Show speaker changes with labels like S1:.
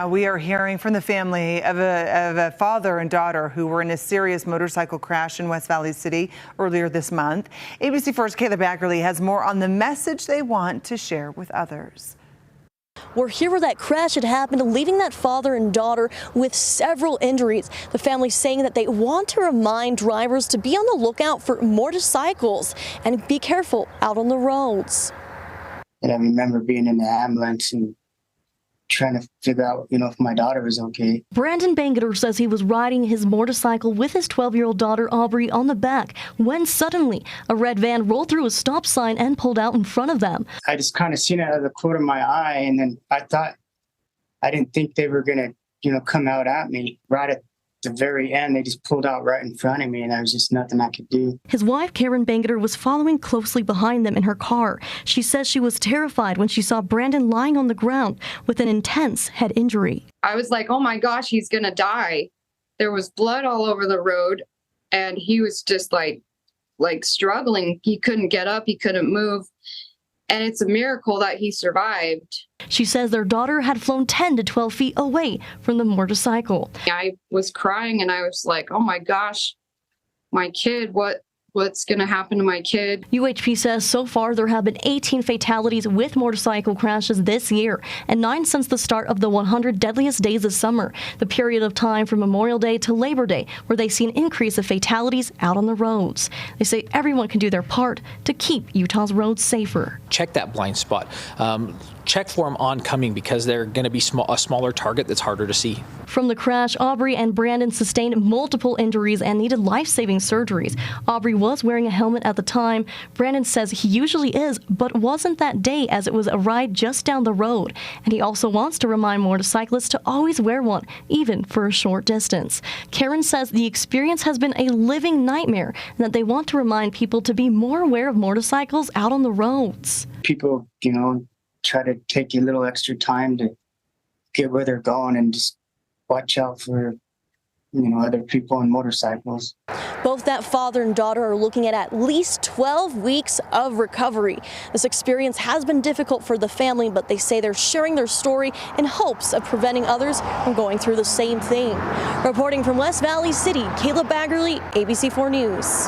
S1: We are hearing from the family of a father and daughter who were in a serious motorcycle crash in West Valley City earlier this month. ABC4's Kayla Baggerly has more on the message they want to share with others.
S2: We're here where that crash had happened, leaving that father and daughter with several injuries. The family saying that they want to remind drivers to be on the lookout for motorcycles and be careful out on the roads.
S3: And I remember being in the ambulance and trying to figure out, if my daughter was okay.
S2: Brandon Bangeter says he was riding his motorcycle with his 12-year-old daughter Aubrey on the back when suddenly a red van rolled through a stop sign and pulled out in front of them.
S3: I just kind of seen it out of the corner of my eye, and then I didn't think they were gonna, come out at me. Right at the very end, they just pulled out right in front of me, and there was just nothing I could do.
S2: His wife, Karen Bangeter, was following closely behind them in her car. She says she was terrified when she saw Brandon lying on the ground with an intense head injury.
S4: I was like, oh my gosh, he's gonna die. There was blood all over the road, and he was just like struggling. He couldn't get up, he couldn't move. And it's a miracle that he survived.
S2: She says their daughter had flown 10 to 12 feet away from the motorcycle.
S4: I was crying and I was like, oh my gosh, my kid, what's going to happen to my kid?
S2: UHP says so far there have been 18 fatalities with motorcycle crashes this year and 9 since the start of the 100 deadliest days of summer, the period of time from Memorial Day to Labor Day, where they see an increase of fatalities out on the roads. They say everyone can do their part to keep Utah's roads safer.
S5: Check that blind spot. Check for them oncoming because they're going to be a smaller target that's harder to see.
S2: From the crash, Aubrey and Brandon sustained multiple injuries and needed life-saving surgeries. Aubrey was wearing a helmet at the time. Brandon says he usually is, but wasn't that day as it was a ride just down the road. And he also wants to remind motorcyclists to always wear one, even for a short distance. Karen says the experience has been a living nightmare and that they want to remind people to be more aware of motorcycles out on the roads.
S3: People, try to take a little extra time to get where they're going and just watch out for, other people on motorcycles.
S2: Both that father and daughter are looking at least 12 weeks of recovery. This experience has been difficult for the family, but they say they're sharing their story in hopes of preventing others from going through the same thing. Reporting from West Valley City, Kayla Baggerly, ABC4 News.